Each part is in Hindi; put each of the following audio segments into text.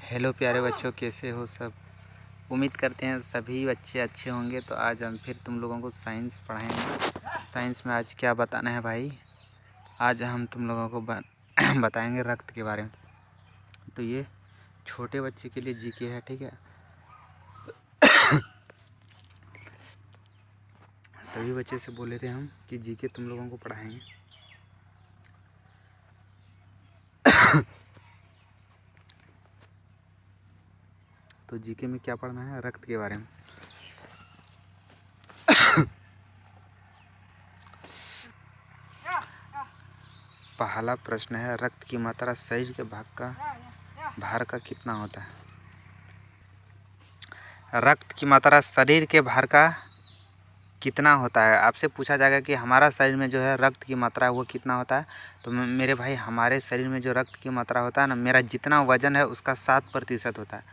हेलो प्यारे बच्चों, कैसे हो सब। उम्मीद करते हैं सभी बच्चे अच्छे होंगे। तो आज हम फिर तुम लोगों को साइंस पढ़ाएंगे। साइंस में आज क्या बताना है भाई? आज हम तुम लोगों को बताएंगे रक्त के बारे में। तो ये छोटे बच्चे के लिए जीके है, ठीक है। सभी बच्चे से बोले थे हम कि जीके तुम लोगों को पढ़ाएंगे। तो जीके में क्या पढ़ना है? रक्त के बारे में। पहला प्रश्न है, रक्त की मात्रा शरीर के भार का कितना होता है? रक्त की मात्रा शरीर के भार का कितना होता है? आपसे पूछा जाएगा कि हमारा शरीर में जो है रक्त की मात्रा वो कितना होता है। तो मेरे भाई, हमारे शरीर में जो रक्त की मात्रा होता है ना, मेरा जितना वजन है उसका 7% होता है।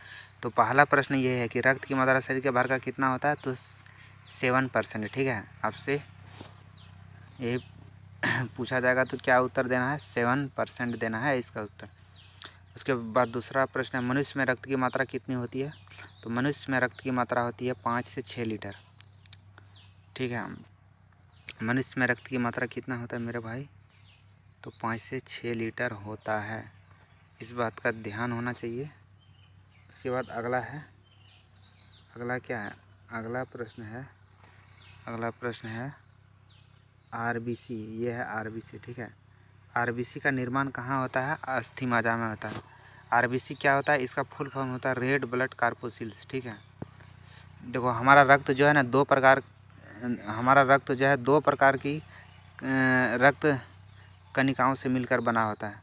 तो पहला प्रश्न ये है कि रक्त की मात्रा शरीर के भार का कितना होता है? तो 7%, ठीक है। आपसे ये पूछा जाएगा तो क्या उत्तर देना है? 7% देना है इसका उत्तर। उसके बाद दूसरा प्रश्न है, मनुष्य में रक्त की मात्रा कितनी होती है? तो मनुष्य में रक्त की मात्रा होती है 5 से 6 लीटर, ठीक है। मनुष्य में रक्त की मात्रा कितना होता है मेरे भाई? तो 5 से 6 लीटर होता है। इस बात का ध्यान होना चाहिए। उसके बाद अगला क्या है? अगला प्रश्न है आरबीसी। ये है आरबीसी, ठीक है। आरबीसी का निर्माण कहाँ होता है? अस्थि मज्जा में होता है। आरबीसी क्या होता है? इसका फुल फॉर्म होता है रेड ब्लड कार्पोसिल्स, ठीक है। देखो, हमारा रक्त जो है ना दो प्रकार की रक्त कणिकाओं से मिलकर बना होता है।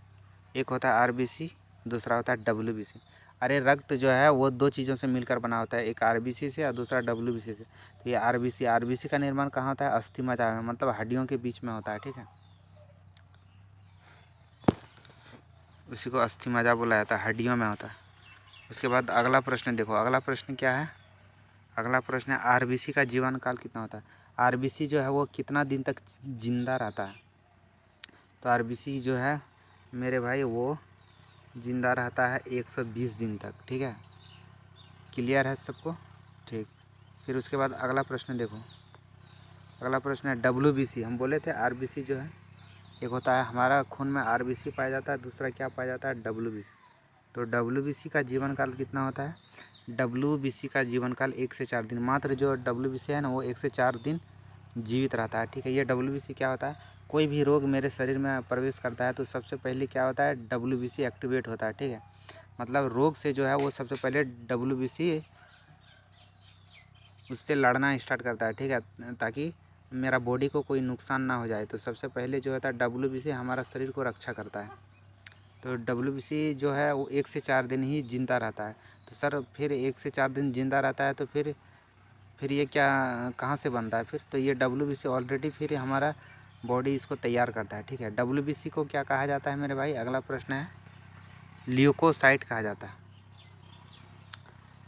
एक होता है आरबीसी, दूसरा होता है डब्ल्यूबीसी। अरे रक्त जो है वो दो चीज़ों से मिलकर बना होता है, एक आरबीसी से और दूसरा डब्ल्यूबीसी से। तो ये आरबीसी का निर्माण कहाँ होता है? अस्थि मज्जा में, मतलब हड्डियों के बीच में होता है, ठीक है। उसी को अस्थि मज्जा बोला जाता है, हड्डियों में होता है। उसके बाद अगला प्रश्न देखो, अगला प्रश्न क्या है? अगला प्रश्न है आरबीसी का जीवन काल कितना होता है? आरबीसी जो है वो कितना दिन तक जिंदा रहता है? तो आरबीसी जो है मेरे भाई वो जिंदा रहता है 120 दिन तक, ठीक है। क्लियर है सबको? ठीक। फिर उसके बाद अगला प्रश्न देखो, अगला प्रश्न है डब्ल्यूबीसी। हम बोले थे आरबीसी जो है एक होता है, हमारा खून में आरबीसी पाया जाता है, दूसरा क्या पाया जाता है? डब्ल्यूबीसी। तो डब्ल्यूबीसी का जीवन काल कितना होता है? डब्ल्यूबीसी का जीवन काल 1 से 4 दिन। मात्र जो डब्ल्यूबीसी है ना वो 1 से 4 दिन जीवित रहता है, ठीक है। ये डब्ल्यूबीसी क्या होता है? कोई भी रोग मेरे शरीर में प्रवेश करता है तो सबसे पहले क्या होता है? डब्ल्यूबीसी एक्टिवेट होता है, ठीक है। मतलब रोग से जो है वो सबसे पहले डब्ल्यूबीसी उससे लड़ना स्टार्ट करता है, ठीक है, ताकि मेरा बॉडी को कोई नुकसान ना हो जाए। तो सबसे पहले जो होता है डब्ल्यूबीसी हमारा शरीर को रक्षा करता है। तो डब्ल्यूबीसी जो है वो 1 से 4 दिन ही जिंदा रहता है। तो सर फिर 1 से 4 दिन जिंदा रहता है तो फिर ये क्या कहाँ से बनता है फिर? तो ये डब्ल्यूबीसी ऑलरेडी फिर हमारा बॉडी इसको तैयार करता है, ठीक है। डब्ल्यूबीसी को क्या कहा जाता है मेरे भाई? अगला प्रश्न है ल्यूकोसाइट कहा जाता है।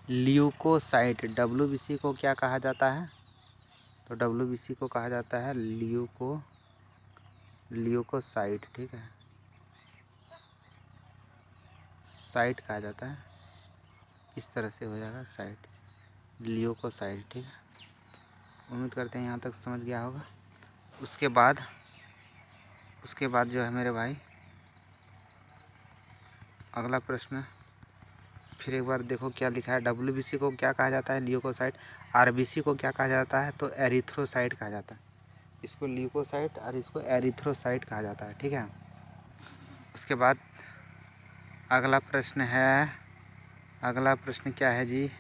ल्यूकोसाइट, डब्ल्यूबीसी को क्या कहा जाता है? तो डब्ल्यूबीसी को कहा जाता है ल्यूकोसाइट, ठीक है। साइट कहा जाता है, इस तरह से हो जाएगा साइट, ल्यूकोसाइट, ठीक है। उम्मीद करते हैं यहाँ तक समझ गया होगा। उसके बाद जो है मेरे भाई अगला प्रश्न फिर एक बार देखो क्या लिखा है। डब्ल्यूबीसी को क्या कहा जाता है? ल्यूकोसाइट। आरबीसी को क्या कहा जाता है? तो एरिथ्रोसाइट कहा जाता है। इसको ल्यूकोसाइट और इसको एरिथ्रोसाइट कहा जाता है, ठीक है। उसके बाद अगला प्रश्न क्या है जी?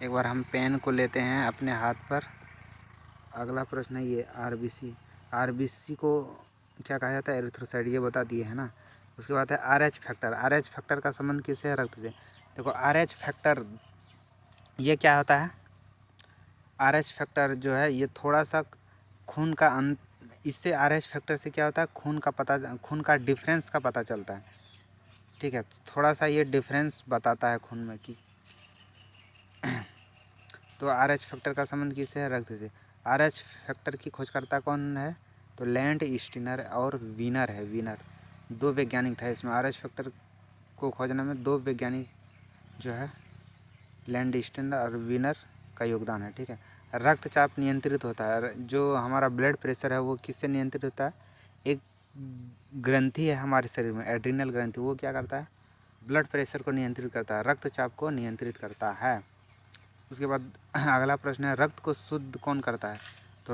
एक बार हम पेन को लेते हैं अपने हाथ पर। अगला प्रश्न है ये आरबीसी को क्या कहा जाता है? एरिथ्रोसाइट, ये बता दिए है ना। उसके बाद है आरएच फैक्टर। आरएच फैक्टर का संबंध किससे है? रक्त से। देखो आरएच फैक्टर ये क्या होता है? आरएच फैक्टर जो है ये थोड़ा सा खून का इससे आरएच फैक्टर से क्या होता है? खून का डिफरेंस का पता चलता है, ठीक है। थोड़ा सा ये डिफरेंस बताता है खून में कि तो आरएच फैक्टर का संबंध किससे है? रक्त से। आरएच फैक्टर की खोजकर्ता कौन है? तो लैंड स्टीनर और वीनर है। वीनर दो वैज्ञानिक थे इसमें। आरएच फैक्टर को खोजने में दो वैज्ञानिक जो है लैंडस्टेनर और वीनर का योगदान है। ठीक है, रक्तचाप नियंत्रित होता है। जो हमारा ब्लड प्रेशर है वो किससे नियंत्रित होता है? एक ग्रंथि है हमारे शरीर में, एड्रिनल ग्रंथि, वो क्या करता है? ब्लड प्रेशर को नियंत्रित करता है, रक्तचाप को नियंत्रित करता है। उसके बाद अगला प्रश्न है, रक्त को शुद्ध कौन करता है? तो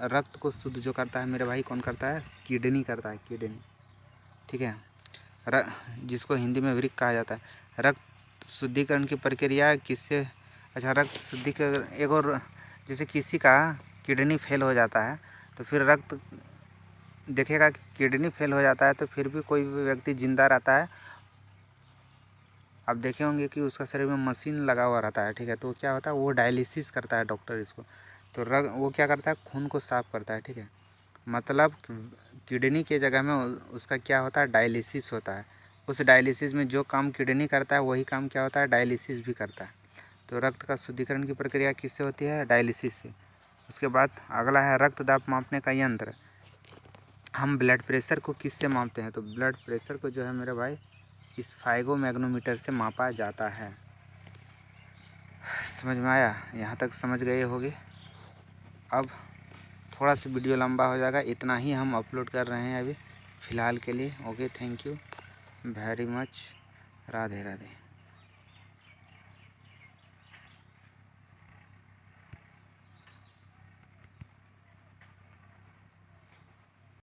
रक्त को शुद्ध जो करता है मेरे भाई, कौन करता है? किडनी करता है, किडनी। ठीक है, जिसको हिंदी में वृक्क कहा जाता है। रक्त शुद्धिकरण की प्रक्रिया किससे? अच्छा, रक्त शुद्धिकरण एक और, जैसे किसी का किडनी फेल हो जाता है तो फिर रक्त देखेगा कि किडनी फेल हो जाता है तो फिर भी कोई भी व्यक्ति जिंदा रहता है। आप देखे होंगे कि उसका शरीर में मशीन लगा हुआ रहता है। ठीक है, तो क्या होता है? वो डायलिसिस करता है डॉक्टर इसको। तो वो क्या करता है? खून को साफ करता है। ठीक है, मतलब किडनी के जगह में उसका क्या होता है? डायलिसिस होता है। उस डायलिसिस में जो काम किडनी करता है वही काम क्या होता है? डायलिसिस भी करता है। तो रक्त का शुद्धिकरण की प्रक्रिया किससे होती है? डायलिसिस से। उसके बाद अगला है रक्त दाब मापने का यंत्र। हम ब्लड प्रेशर को किससे मापते हैं? तो ब्लड प्रेशर को जो है मेरे भाई स्फाइगोमैग्नोमीटर से मापा जाता है। समझ में आया? यहाँ तक समझ गए होगे। अब थोड़ा सा वीडियो लंबा हो जाएगा, इतना ही हम अपलोड कर रहे हैं अभी फ़िलहाल के लिए। Okay, thank you very much. Radhe Radhe.